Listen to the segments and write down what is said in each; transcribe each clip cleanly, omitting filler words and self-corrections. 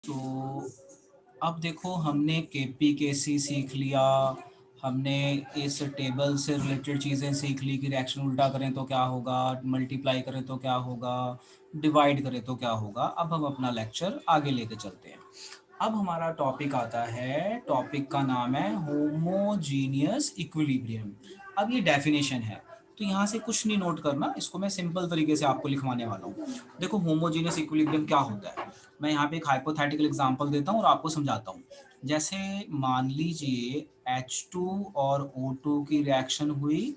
तो अब देखो हमने केपीकेसी सीख लिया, हमने इस टेबल से रिलेटेड चीज़ें सीख ली कि रिएक्शन उल्टा करें तो क्या होगा, मल्टीप्लाई करें तो क्या होगा, डिवाइड करें तो क्या होगा। अब हम अपना लेक्चर आगे लेके चलते हैं। अब हमारा टॉपिक आता है, टॉपिक का नाम है होमोजीनियस इक्विलिब्रियम। अब ये डेफिनेशन है, तो यहाँ से कुछ नहीं नोट करना, इसको मैं सिंपल तरीके से आपको लिखवाने वाला हूँ। देखो होमोजीनियस इक्विलिब्रियम क्या होता है, मैं यहाँ पे एक हाइपोथेटिकल एग्जांपल देता हूँ और आपको समझाता हूँ। जैसे मान लीजिए H2 और O2 की रिएक्शन हुई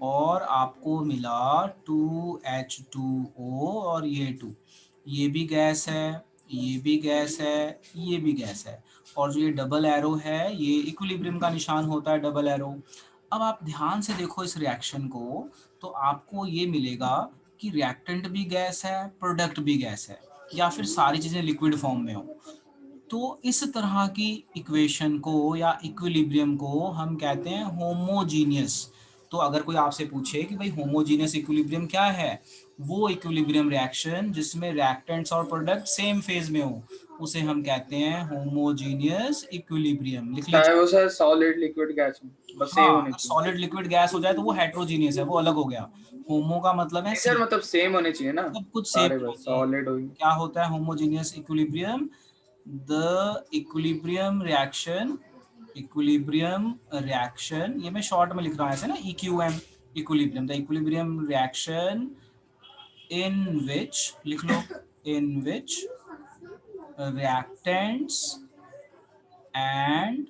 और आपको मिला 2H2O और ये 2, ये भी गैस है, ये भी गैस है, ये भी गैस है, और जो ये डबल एरो है ये इक्विलिब्रियम का निशान होता है, डबल एरो। अब आप ध्यान से देखो इस रिएक्शन को, तो आपको ये मिलेगा कि रिएक्टेंट भी गैस है, प्रोडक्ट भी गैस है, या फिर सारी चीज़ें लिक्विड फॉर्म में हो। तो इस तरह की इक्वेशन को या इक्विलिब्रियम को हम कहते हैं होमोजीनियस। तो अगर कोई आपसे पूछे कि भाई होमोजीनियस इक्विलिब्रियम क्या है, वो इक्विलिब्रियम रिएक्शन जिसमें रिएक्टेंट्स और प्रोडक्ट सेम फेज में हो, उसे हम कहते हैं होमोजीनियस इक्विलिब्रियम। लिख चाहे लीजिए। वो सर सॉलिड लिक्विड गैस हो, बस हाँ, सेम होने अगर चाहिए। सॉलिड लिक्विड गैस हो जाए तो वो हेट्रोजीनियस है, वो अलग हो गया। होमो का मतलब है नहीं सर, सेम, मतलब सेम होने चाहिए ना, सब कुछ सेम सारे बस चाहिए। सॉलिड हो। क्या होता है homogeneous equilibrium? The equilibrium reaction, ये मैं शॉर्ट में लिख रहा हूँ ऐसे ना, EQM, equilibrium, the equilibrium reaction in which, लिख लो, in which reactants and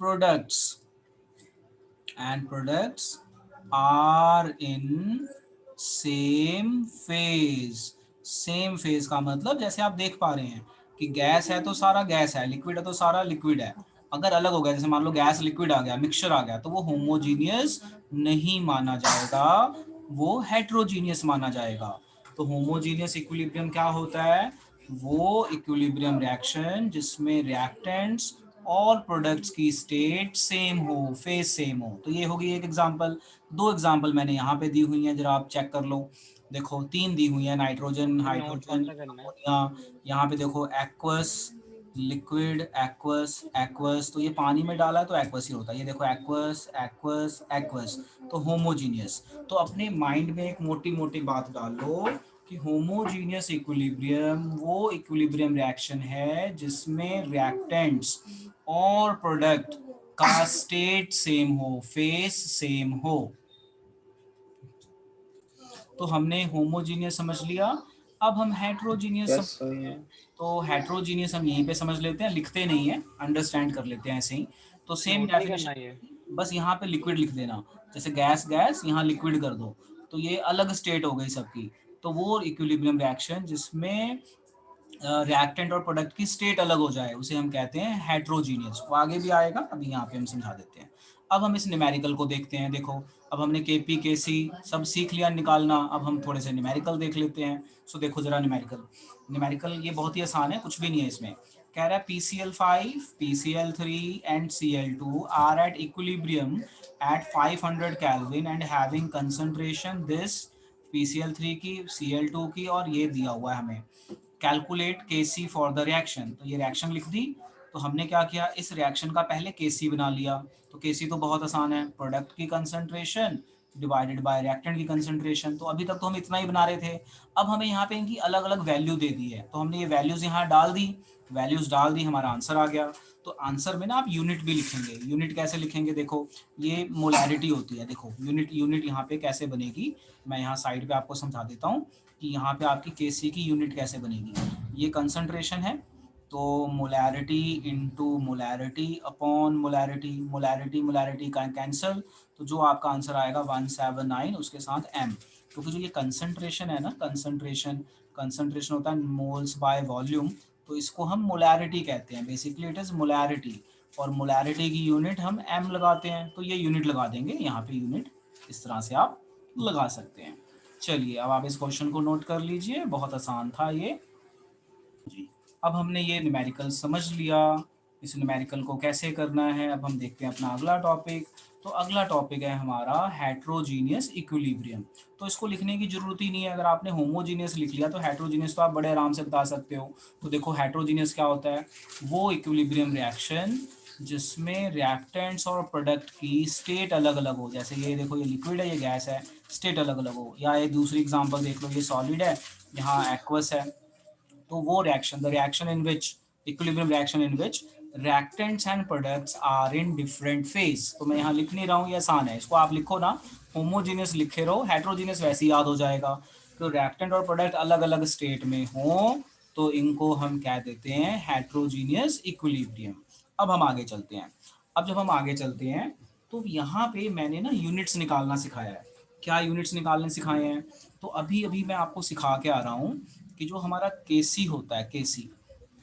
products are in same phase। Same phase का मतलब जैसे आप देख पा रहे हैं कि गैस है तो सारा गैस है, लिक्विड है तो सारा लिक्विड है। अगर अलग हो गया, जैसे मान लो गैस लिक्विड आ गया, मिक्सचर आ गया, तो वो होमोजीनियस नहीं माना जाएगा, वो हेट्रोजीनियस माना जाएगा। तो होमोजीनियस इक्विलिब्रियम क्या होता है? वो इक्विलिब्रियम रिएक्शन जिसमें रिएक्टेंट्स और प्रोडक्ट्स की स्टेट सेम हो, फेज सेम हो। तो ये होगी एक एग्जांपल। दो एग्जांपल मैंने यहाँ पे दी हुई हैं, जरा आप चेक कर लो। देखो तीन दी हुई है, नाइट्रोजन, ये नोट हाइड्रोजन, कौन सा करना है? अमोनिया। यहाँ पे देखो एक्वस, लिक्विड, एक्वस, एक्वस, तो ये पानी में डाला है तो एक्वस ही होता है। ये देखो एक्वस, एक्वस, एक्वस, तो होमोजीनियस। तो अपने माइंड में एक मोटी मोटी बात डाल लो कि होमोजीनियस इक्विलिब्रियम वो इक्विलिब्रियम रिएक्शन है जिसमें रिएक्टेंट्स और प्रोडक्ट का स्टेट सेम हो, फेस सेम हो। तो हमने होमोजीनियस समझ लिया। अब हम हेट्रोजीनियस यस समझ। सही है। तो हेट्रोजीनियस हम यहीं पे समझ लेते हैं, लिखते नहीं है, अंडरस्टैंड कर लेते हैं ऐसे ही। तो सेम नोट नहीं करना डेफिनेशन, ये। बस यहाँ पे लिक्विड लिख देना, जैसे गैस गैस, यहाँ लिक्विड कर दो, तो ये अलग स्टेट हो गई सबकी। तो वो इक्विलिब्रियम रिएक्शन जिसमें रिएक्टेंट और प्रोडक्ट की स्टेट अलग हो जाए, उसे हम कहते हैं हेट्रोजीनियस। वो आगे भी आएगा, अभी यहाँ पे हम समझा देते हैं। अब हम इस न्यूमेरिकल को देखते हैं। देखो अब हमने केपी केसी सब सीख लिया निकालना, अब हम थोड़े से न्यूमेरिकल देख लेते हैं। सो देखो जरा न्यूमेरिकल, न्यूमेरिकल ये बहुत ही आसान है, कुछ भी नहीं है इसमें। कह रहा है PCl5, PCl3 and Cl2 are at equilibrium at 500 kelvin and having concentration this, PCl3 की, Cl2 की, और ये दिया हुआ है हमें, calculate Kc for the reaction. तो ये रिएक्शन लिख दी। तो हमने क्या किया, इस रिएक्शन का पहले Kc बना लिया। तो Kc तो बहुत आसान है, प्रोडक्ट की कंसंट्रेशन डिवाइडेड बाय रिएक्टेंट की कंसंट्रेशन। तो अभी तक तो हम इतना ही बना रहे थे। अब हमें यहाँ पे इनकी अलग अलग वैल्यू दे दी है, तो हमने ये वैल्यूज यहाँ डाल दी, वैल्यूज डाल दी, हमारा आंसर आ गया। तो आंसर में ना आप यूनिट भी लिखेंगे। यूनिट कैसे लिखेंगे? देखो ये मोलैरिटी होती है। देखो यूनिट, यूनिट यहाँ पे कैसे बनेगी, मैं यहाँ साइड पे आपको समझा देता हूँ कि यहाँ पे आपकी Kc की यूनिट कैसे बनेगी। ये कंसंट्रेशन है, तो molarity into molarity upon molarity, molarity molarity का कैंसिल, तो जो आपका आंसर आएगा 179 उसके साथ m। क्योंकि जो ये कंसंट्रेशन है ना, कंसंट्रेशन, कंसंट्रेशन होता है मोल्स बाय वॉल्यूम, तो इसको हम मोलैरिटी कहते हैं। बेसिकली इट इज मोलैरिटी, और मोलैरिटी की यूनिट हम m लगाते हैं, तो ये यूनिट लगा देंगे यहाँ पे, यूनिट इस तरह से आप लगा सकते हैं। चलिए अब आप इस क्वेश्चन को नोट कर लीजिए, बहुत आसान था ये जी। अब हमने ये न्यूमेरिकल समझ लिया, इस न्यूमेरिकल को कैसे करना है। अब हम देखते हैं अपना अगला टॉपिक। तो अगला टॉपिक है हमारा हेट्रोजीनियस इक्विलिब्रियम। तो इसको लिखने की जरूरत ही नहीं है, अगर आपने होमोजीनियस लिख लिया तो हेट्रोजीनियस तो आप बड़े आराम से बता सकते हो। तो देखो हेट्रोजीनियस क्या होता है, वो इक्विलिब्रियम रिएक्शन जिसमें रिएक्टेंट्स और प्रोडक्ट की स्टेट अलग अलग हो। जैसे ये देखो, ये लिक्विड है, ये गैस है, स्टेट अलग अलग हो। या एक दूसरी एग्जांपल देख लो, ये सॉलिड है, यहाँ एक्वस है। तो वो reaction, the reaction in which, equilibrium reaction in which reactants and products are in different phase। तो मैं यहाँ लिख नहीं रहा हूँ, ये आसान है, इसको आप लिखो ना, होमोजीनियस लिखे रहो, हेट्रोजीनियस वैसे ही याद हो जाएगा। तो रिएक्टेंट और प्रोडक्ट अलग अलग स्टेट में हो तो इनको हम कह देते हैं हेट्रोजीनियस इक्विलिब्रियम। अब हम आगे चलते हैं। अब जब हम आगे चलते हैं तो यहाँ पे मैंने ना यूनिट्स निकालना सिखाया है। क्या यूनिट्स निकालने सिखाए हैं, तो अभी अभी मैं आपको सिखा के आ रहा हूँ कि जो हमारा केसी होता है, केसी,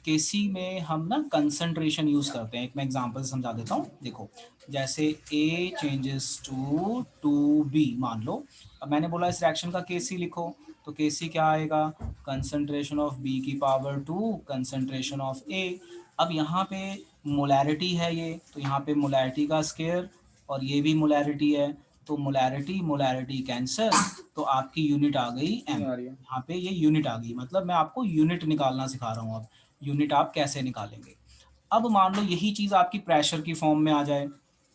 केसी में हम ना कंसंट्रेशन यूज करते हैं। एक मैं एग्जांपल समझा देता हूँ, देखो जैसे ए चेंजेस टू टू बी मान लो। अब मैंने बोला इस रिएक्शन का केसी लिखो, तो केसी क्या आएगा, कंसंट्रेशन ऑफ बी की पावर टू कंसंट्रेशन ऑफ ए। अब यहाँ पे मोलैरिटी है ये, तो यहाँ पे मोलैरिटी का स्केयर और ये भी मोलैरिटी है, तो मोलैरिटी मोलैरिटी कैंसर, तो आपकी यूनिट आ गई एम। नहीं आ रही है। यहाँ पे ये यूनिट आ गई, मतलब मैं आपको यूनिट निकालना सिखा रहा हूँ। अब यूनिट आप कैसे निकालेंगे। अब मान लो यही चीज़ आपकी प्रेशर की फॉर्म में आ जाए,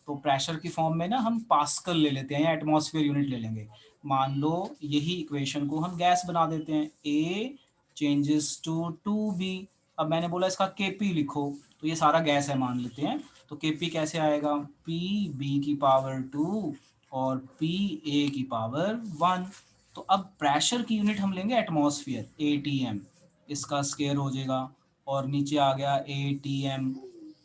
तो प्रेशर की फॉर्म में ना हम पास्कल ले लेते हैं या एटमॉस्फेयर यूनिट ले लेंगे। मान लो यही इक्वेशन को हम गैस बना देते हैं, ए चेंजेस टू टू बी। अब मैंने बोला इसका के पी लिखो, तो ये सारा गैस है मान लेते हैं, तो के पी कैसे आएगा, पी बी की पावर टू और पी ए की पावर वन। तो अब प्रेशर की यूनिट हम लेंगे एटमॉस्फेयर, ए टी एम, इसका स्केयर हो जाएगा और नीचे आ गया ए टी एम।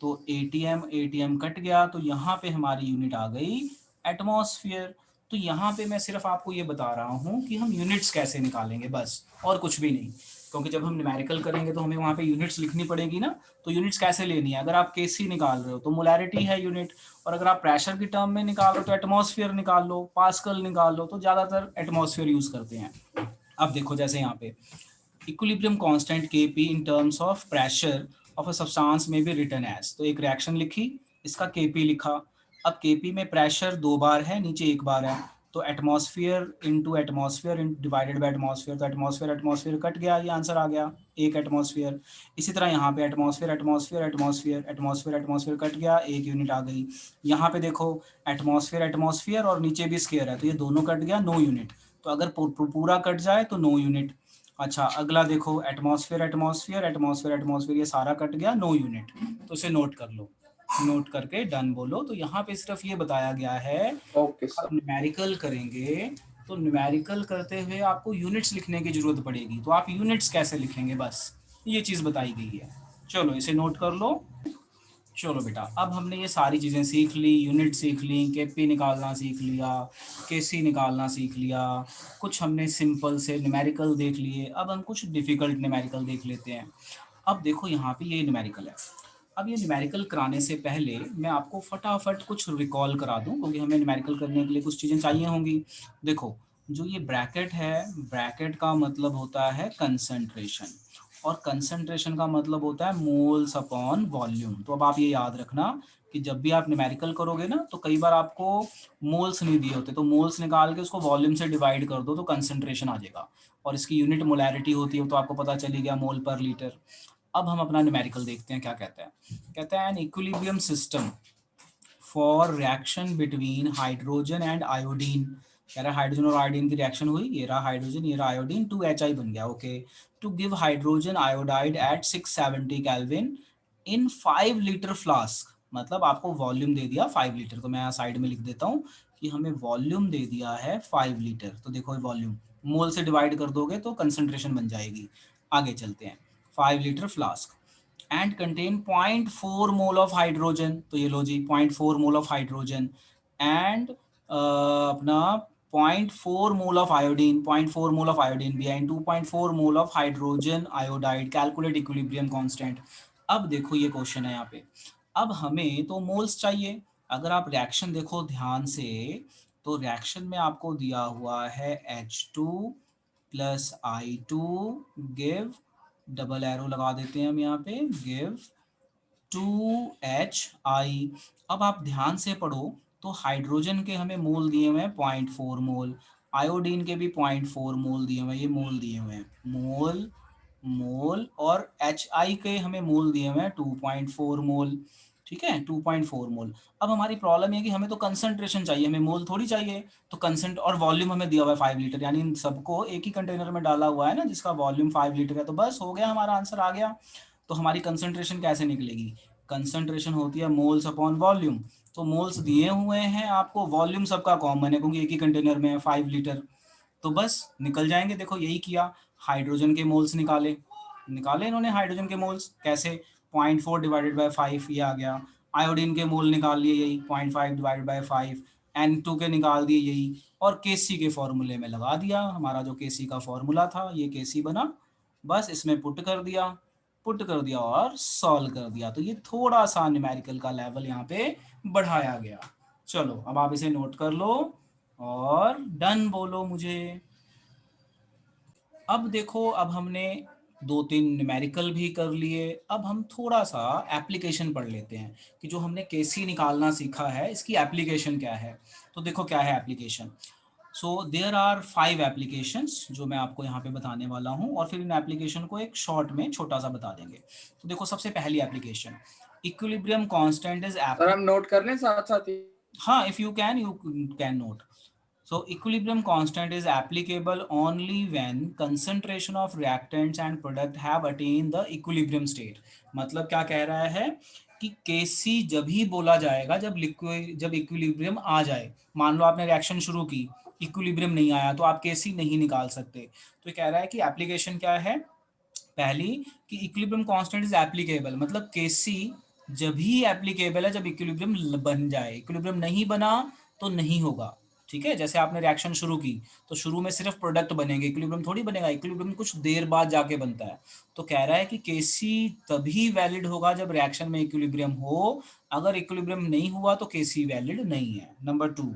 तो ए टी एम कट गया, तो यहाँ पे हमारी यूनिट आ गई एटमॉस्फेयर। तो यहाँ पे मैं सिर्फ आपको ये बता रहा हूँ कि हम यूनिट्स कैसे निकालेंगे, बस और कुछ भी नहीं। क्योंकि जब हम न्यूमेरिकल करेंगे तो हमें वहाँ पे यूनिट्स लिखनी पड़ेगी ना। तो यूनिट्स कैसे लेनी है, अगर आप केसी निकाल रहे हो तो मोलैरिटी है यूनिट, और अगर आप प्रेशर की टर्म में निकाल रहे हो तो एटमॉस्फेयर निकाल लो, पास्कल निकाल लो, तो ज़्यादातर एटमॉस्फेयर यूज़ करते हैं। अब देखो जैसे यहाँ पे equilibrium constant Kp in terms of pressure of a substance may be written as, तो एक रिएक्शन लिखी, इसका Kp लिखा। अब Kp में प्रेशर दो बार है, नीचे एक बार है, तो atmosphere into atmosphere divided by atmosphere, तो एटमॉस्फेयर एटमॉस्फेयर कट गया, ये आंसर आ गया एक एटमॉस्फेयर। इसी तरह यहाँ पे atmosphere atmosphere atmosphere atmosphere atmosphere cut गया, एक यूनिट आ गई। यहाँ पे देखो एटमॉस्फेयर एटमॉस्फेयर और नीचे भी स्केयर है, तो ये दोनों कट गया, नो यूनिट। तो अगर पूरा कट जाए तो नो यूनिट। अच्छा अगला देखो एटमॉस्फेयर एटमॉस्फेयर एटमॉस्फेयर एटमॉस्फेयर, ये सारा कट गया, नो यूनिट। तो इसे नोट कर लो, नोट करके डन बोलो। तो यहाँ पे सिर्फ ये बताया गया है, ओके आप सर। न्यूमेरिकल करेंगे तो न्यूमेरिकल करते हुए आपको यूनिट्स लिखने की जरूरत पड़ेगी, तो आप यूनिट्स कैसे लिखेंगे, बस ये चीज़ बताई गई है। चलो इसे नोट कर लो। चलो बेटा, अब हमने ये सारी चीज़ें सीख ली, यूनिट सीख ली, केपी निकालना सीख लिया, केसी निकालना सीख लिया, कुछ हमने सिंपल से न्यूमेरिकल देख लिए। अब हम कुछ डिफ़िकल्ट न्यूमेरिकल देख लेते हैं। अब देखो यहाँ पे ये न्यूमेरिकल है। अब ये न्यूमेरिकल कराने से पहले मैं आपको फटाफट कुछ रिकॉल करा दूं, क्योंकि हमें न्यूमेरिकल करने के लिए कुछ चीज़ें चाहिए होंगी। देखो जो ये ब्रैकेट है, ब्रैकेट का मतलब होता है कंसंट्रेशन, और कंसंट्रेशन का मतलब होता है मोल्स अपॉन वॉल्यूम। तो अब आप ये याद रखना कि जब भी आप न्यूमेरिकल करोगे ना, तो कई बार आपको मोल्स नहीं दिए होते, तो मोल्स निकाल के उसको वॉल्यूम से डिवाइड कर दो तो कंसंट्रेशन आ जाएगा, और इसकी यूनिट मोलैरिटी होती है, तो आपको पता चली गया मोल पर लीटर। अब हम अपना न्यूमेरिकल देखते हैं क्या कहता है। कहता है an equilibrium system for reaction between hydrogen and iodine. कह रहा है हाइड्रोजन और आयोडीन की रिएक्शन हुई, ये रहा हाइड्रोजन ये रहा आयोडीन, 2Hi बन गया, okay. To give hydrogen iodide at 670 kelvin in 5 litre flask, मतलब आपको वॉल्यूम दे दिया 5 लीटर। तो मैं यहाँ साइड में लिख देता हूँ कि हमें वॉल्यूम दे दिया है 5 लीटर। तो देखो वॉल्यूम मोल से डिवाइड कर दोगे तो कंसंट्रेशन बन जाएगी। आगे चलते हैं, 5 litre flask and contain 0.4 mole of hydrogen, तो ये लो जी 0.4 मोल ऑफ हाइड्रोजन एंड अपना 0.4 mole of iodine, 0.4 mole of iodine भी है, and 2.4 mole of hydrogen iodide, calculate equilibrium constant. अब देखो ये क्वेश्चन है यहाँ पे, अब हमें तो मोल्स चाहिए। अगर आप रिएक्शन देखो ध्यान से, तो रिएक्शन में आपको दिया हुआ है H2 plus I2 give, double arrow लगा देते हैं हम यहाँ पे, गिव 2HI। अब आप ध्यान से पढ़ो तो हाइड्रोजन के हमें मोल दिए हुए हैं 0.4 मोल, आयोडीन के भी 0.4 मोल दिए हुए हैं, ये मोल दिए हुए हैं, मोल मोल, और HI के हमें मोल दिए हुए हैं 2.4 मोल, ठीक है, 2.4 मोल। अब हमारी प्रॉब्लम है कि हमें तो कंसंट्रेशन चाहिए, हमें मोल थोड़ी चाहिए। तो कंसेंट और वॉल्यूम हमें दिया हुआ है 5 लीटर, यानी इन सबको एक ही कंटेनर में डाला हुआ है ना, जिसका वॉल्यूम 5 लीटर है, तो बस हो गया, हमारा आंसर आ गया। तो हमारी कंसंट्रेशन कैसे निकलेगी? कंसंट्रेशन होती है मोल्स अपॉन वॉल्यूम। तो मोल्स दिए हुए हैं आपको, वॉल्यूम सबका कॉमन है क्योंकि एक ही कंटेनर में है 5 लीटर, तो बस निकल जाएंगे। देखो यही किया, हाइड्रोजन के मोल्स निकाले, निकाले इन्होंने हाइड्रोजन के मोल्स कैसे, 0.4 डिवाइडेड बाय 5, ये आ गया। आयोडीन के मोल निकाल लिए यही, 0.5 डिवाइडेड बाय 5। N2 के निकाल दिए यही, और केसी के फॉर्मूले में लगा दिया, हमारा जो केसी का फॉर्मूला था ये केसी बना, बस इसमें पुट कर दिया, पुट कर दिया और सॉल्व कर दिया। तो ये थोड़ा सा न्यूमेरिकल का लेवल यहाँ पे बढ़ाया गया। चलो अब आप इसे नोट कर लो और डन बोलो मुझे। अब देखो, अब हमने 2-3 न्यूमेरिकल भी कर लिए, अब हम थोड़ा सा एप्लीकेशन पढ़ लेते हैं कि जो हमने केसी निकालना सीखा है इसकी एप्लीकेशन क्या है। तो देखो क्या है application. So there are 5 applications जो मैं आपको यहाँ पे बताने वाला हूँ, और फिर इन एप्लीकेशन को एक शॉर्ट में छोटा सा बता देंगे। तो देखो सबसे पहली application, equilibrium constant is sir हम नोट कर लें साथ साथ ही। हाँ, if you can note. So equilibrium constant is applicable only when concentration of reactants and product have attained the equilibrium state. मतलब क्या कह रहा है कि Kc जब ही बोला जाएगा जब लिक्विड, जब इक्विलिब्रियम आ जाए। मान लो आपने रिएक्शन शुरू की, इक्विलिब्रियम नहीं आया, तो आप Kc नहीं निकाल सकते। तो ये कह रहा है कि एप्लीकेशन क्या है, पहली कि इक्विलिब्रियम कांस्टेंट इज एप्लीकेबल, मतलब केसी जब ही एप्लीकेबल है जब इक्विलिब्रियम बन जाए, इक्विलिब्रियम नहीं बना तो नहीं होगा। ठीक है, जैसे आपने रिएक्शन शुरू की तो शुरू में सिर्फ प्रोडक्ट बनेंगे, इक्विलिब्रियम थोड़ी बनेगा, इक्विलिब्रियम कुछ देर बाद जाके बनता है। तो कह रहा है कि केसी तभी वैलिड होगा जब रिएक्शन में इक्विलिब्रियम हो, अगर इक्विलिब्रियम नहीं हुआ तो केसी वैलिड नहीं है। Number 2,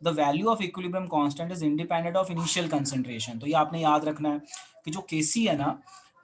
the value of equilibrium constant is independent of initial concentration. तो ये आपने याद रखना है कि जो केसी है ना,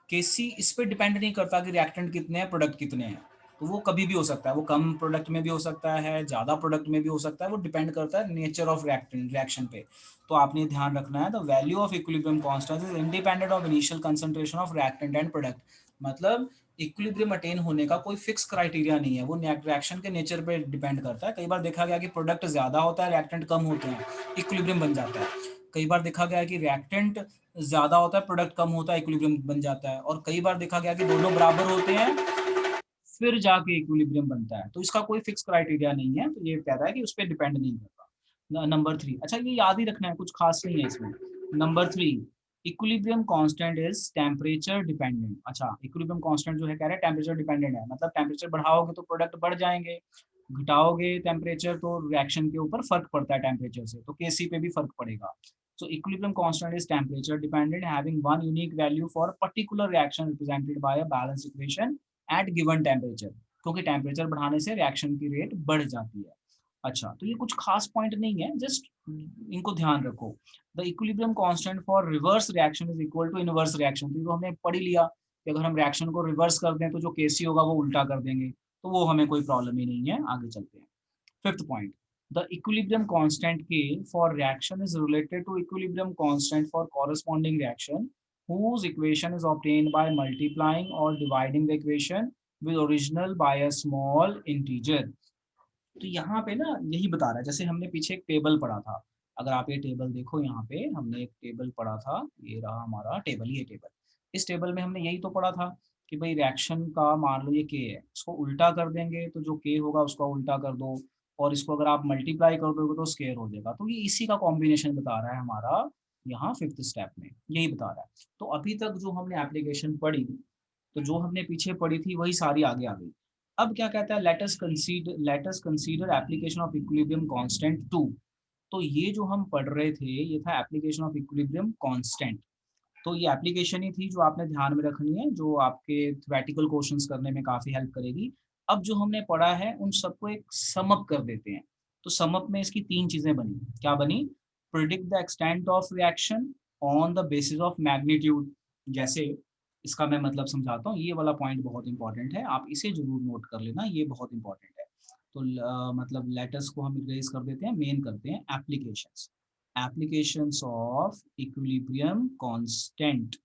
केसी इस पे डिपेंड नहीं करता कि रिएक्टेंट कितने हैं, प्रोडक्ट कितने हैं। तो वो कभी भी हो सकता है, वो कम प्रोडक्ट में भी हो सकता है, ज़्यादा प्रोडक्ट में भी हो सकता है, वो डिपेंड करता है नेचर ऑफ रिएक्शन पे। तो आपने ध्यान रखना है, the value of equilibrium constant is independent of initial concentration of reactant and product. मतलब इक्विलिब्रियम अटेन होने का कोई फिक्स क्राइटेरिया नहीं है, वो रिएक्शन के नेचर पे डिपेंड करता है। कई बार देखा गया कि प्रोडक्ट ज़्यादा होता है, रिएक्टेंट कम होते हैं, इक्विलिब्रियम बन जाता है। कई बार देखा गया कि रिएक्टेंट ज़्यादा होता है, प्रोडक्ट कम होता है, इक्विलिब्रियम बन जाता है। और कई बार देखा गया कि दोनों बराबर होते हैं, फिर जाके इक्विलिब्रियम बनता है। तो इसका कोई फिक्स क्राइटेरिया नहीं है, तो ये कह रहा है कि उस पर डिपेंड नहीं करता। नंबर 3, अच्छा ये याद ही रखना है, कुछ खास नहीं है इसमें। Number 3, equilibrium constant is temperature dependent. अच्छा, इक्विलिब्रियम कांस्टेंट जो है कह रहे हैं टेम्परेचर डिपेंडेंट है, मतलब टेम्परेचर बढ़ाओगे तो प्रोडक्ट बढ़ जाएंगे, घटाओगे टेम्परेचर तो रिएक्शन के ऊपर फर्क पड़ता है टेम्परेचर से, तो केसी पे भी फर्क पड़ेगा। So equilibrium constant is temperature dependent, having one unique value for a particular reaction represented by a balance equation at given temperature। क्योंकि टेम्परेचर बढ़ाने से रिएक्शन की रेट बढ़ जाती है। अच्छा, तो ये कुछ खास पॉइंट नहीं है, जस्ट इनको ध्यान रखो। The equilibrium constant for reverse reaction is equal to inverse reaction. तो हमने पढ़ ही लिया कि अगर हम रिएक्शन को रिवर्स कर दें तो जो केसी होगा वो उल्टा कर देंगे, तो वो हमें कोई प्रॉब्लम ही नहीं है। आगे चलते हैं। Fifth point, the equilibrium constant K for reaction is related to equilibrium constant for corresponding reaction whose equation is obtained by multiplying or dividing the equation with original by a small integer। तो यहाँ पे ना यही बता रहा है, जैसे हमने पीछे एक टेबल पढ़ा था, अगर आप ये टेबल देखो, यहाँ पे हमने एक टेबल पढ़ा था, ये रहा हमारा टेबल, ये टेबल। इस टेबल में हमने यही तो पढ़ा था कि भाई रिएक्शन का मान लो ये के है, इसको उल्टा कर देंगे तो जो के होगा उसको उल्टा कर दो, और इसको अगर आप मल्टीप्लाई कर दोगे तो स्केयर हो जाएगा। तो ये इसी का कॉम्बिनेशन बता रहा है हमारा यहाँ फिफ्थ स्टेप में, यही बता रहा है। तो अभी तक जो हमने एप्लीकेशन पढ़ी, तो जो हमने पीछे पढ़ी थी वही सारी आगे आ गई। अब क्या कहता है, let us consider application of equilibrium constant 2। तो ये जो हम पढ़ रहे थे ये था एप्लीकेशन ऑफ इक्विलिब्रियम कांस्टेंट। तो ये एप्लीकेशन ही थी जो आपने ध्यान में रखनी है, जो आपके थ्योरेटिकल क्वेश्चंस करने में काफी हेल्प करेगी। अब जो हमने पढ़ा है उन सबको एक सम अप कर देते हैं। तो सम अप में इसकी 3 चीजें बनी, क्या बनी, predict the extent of reaction on the basis of magnitude. जैसे इसका मैं मतलब समझाता हूँ, ये वाला पॉइंट बहुत इंपॉर्टेंट है, आप इसे जरूर नोट कर लेना, ये बहुत इंपॉर्टेंट है। तो मतलब लेटर्स को हम इरेज कर देते हैं, मेन करते हैं applications. Applications of equilibrium constant,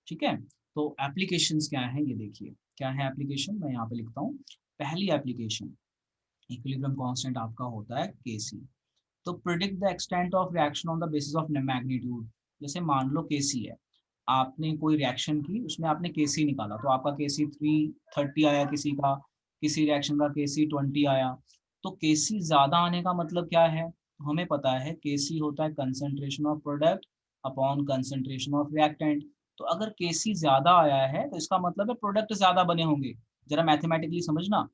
ठीक है। तो एप्लीकेशंस क्या है, ये देखिए क्या है एप्लीकेशन, मैं यहाँ पे लिखता हूँ। पहली एप्लीकेशन इक्विलिब्रियम कांस्टेंट आपका होता है केसी। तो predict the extent of reaction on the basis of magnitude. जैसे मान लो केसी है, आपने कोई रिएक्शन की, उसमें आपने केसी निकाला, तो आपका केसी 330 आया, किसी का, किसी रिएक्शन का केसी 20 आया। तो केसी ज्यादा आने का मतलब क्या है, हमें पता है केसी होता है concentration of product upon concentration of reactant. तो अगर केसी ज्यादा आया है तो इसका मतलब है प्रोडक्ट ज्यादा बने होंगे। जरा मैथमेटिकली समझना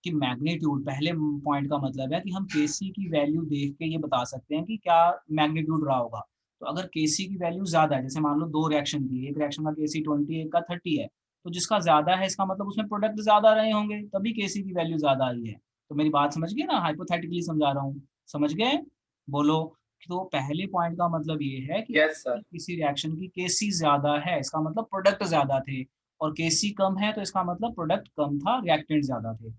कि मैग्नीट्यूड, पहले पॉइंट का मतलब है कि हम केसी की वैल्यू देख के ये बता सकते हैं कि क्या मैग्नीट्यूड रहा होगा। तो अगर केसी की वैल्यू ज्यादा है, जैसे मान लो दो रिएक्शन की, एक रिएक्शन का केसी 20, एक का 30 है, तो जिसका ज्यादा है इसका मतलब उसमें प्रोडक्ट ज्यादा रहे होंगे, तभी केसी की वैल्यू ज्यादा आई है। तो मेरी बात समझ गए ना, हाइपोथेटिकली समझा रहा हूँ, समझ गए, बोलो। तो पहले पॉइंट का मतलब ये है कि यस सर। किसी रिएक्शन की केसी ज्यादा है, इसका मतलब प्रोडक्ट ज्यादा थे, और केसी कम है तो इसका मतलब प्रोडक्ट कम था, रिएक्टेंट ज्यादा थे।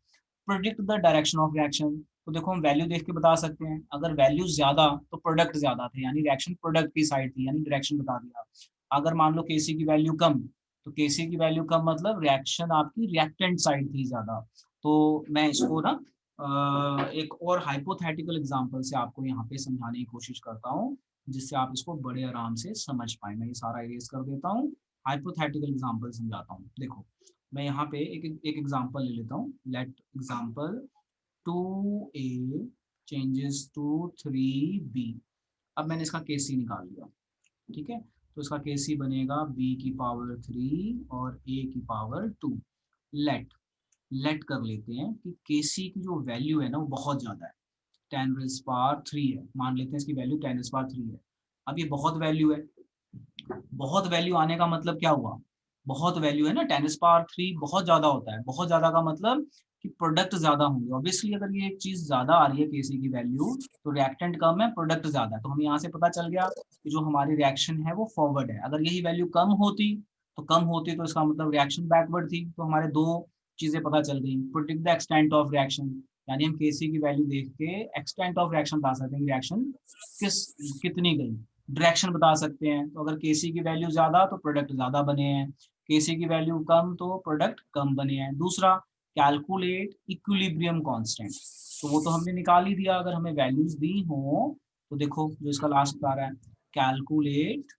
Predict the direction of reaction. तो देखो हम वैल्यू देख के बता सकते हैं, अगर वैल्यू ज्यादा तो प्रोडक्ट ज्यादा थे, यानी रिएक्शन प्रोडक्ट की साइड थी, यानी डायरेक्शन बता दिया। अगर मान लो केसी की वैल्यू कम, तो केसी की वैल्यू कम मतलब रिएक्शन आपकी रिएक्टेंट साइड थी ज्यादा। तो मैं इसको ना एक और हाइपोथेटिकल एग्जांपल से आपको यहाँ पे समझाने की कोशिश करता हूँ, जिससे आप इसको बड़े आराम से समझ पाए। मैं ये सारा इरेज कर देता हूँ, हाइपोथेटिकल एग्जांपल समझाता हूँ। देखो मैं यहाँ पे एक एग्जांपल ले लेता हूँ। Let example 2a changes to 3b। अब मैंने इसका केसी निकाल लिया, ठीक है। तो इसका केसी बनेगा b की पावर 3 और a की पावर 2। लेट लेट कर लेते हैं कि केसी की जो वैल्यू है ना वो बहुत ज़्यादा है, 10⁻³ है, मान लेते हैं इसकी वैल्यू 10⁻³ है। अब ये बहुत वैल्यू है, बहुत वैल्यू आने का मतलब क्या हुआ, बहुत वैल्यू है ना, 10⁻³ बहुत ज्यादा होता है, बहुत ज्यादा का मतलब कि प्रोडक्ट ज्यादा होंगे। ऑब्वियसली अगर ये एक चीज ज्यादा आ रही है केसी की वैल्यू, तो रिएक्टेंट कम है, प्रोडक्ट ज्यादा है, तो हमें यहाँ से पता चल गया कि जो हमारी रिएक्शन है वो फॉरवर्ड है। अगर यही वैल्यू कम होती तो इसका मतलब रिएक्शन बैकवर्ड थी। तो हमारे दो चीजें पता चल गई, predict the extent of reaction, यानी हम केसी की वैल्यू देख के एक्सटेंट ऑफ रिएक्शन बता सकते हैं, रिएक्शन किस कितनी गई, डायरेक्शन बता सकते हैं। तो अगर केसी की वैल्यू ज्यादा तो प्रोडक्ट ज्यादा बने हैं, केसी की वैल्यू कम तो प्रोडक्ट कम बने हैं। दूसरा, कैलकुलेट इक्विलिब्रियम कांस्टेंट। तो वो तो हमने निकाल ही दिया, अगर हमें वैल्यूज दी हो तो देखो जो इसका लास्ट बता रहा है, कैलकुलेट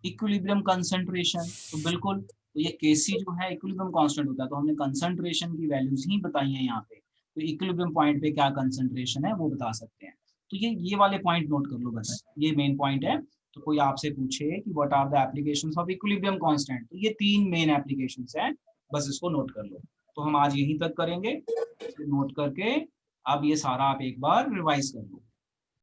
इक्विलिब्रियम कंसंट्रेशन। तो बिल्कुल, तो ये केसी जो है इक्विलिब्रियम कांस्टेंट होता है, तो हमने कंसंट्रेशन की वैल्यूज ही बताई हैं यहाँ पे। तो इक्विलिब्रियम पॉइंट पे क्या कंसंट्रेशन है वो बता सकते हैं। तो ये वाले पॉइंट नोट कर लो, बस ये मेन पॉइंट है। तो कोई आपसे पूछे कि what are the applications of equilibrium constant, तो ये तीन मेन एप्लीकेशंस हैं, बस इसको नोट कर लो। तो हम आज यहीं तक करेंगे, इसे नोट करके अब ये सारा आप एक बार रिवाइज कर लो।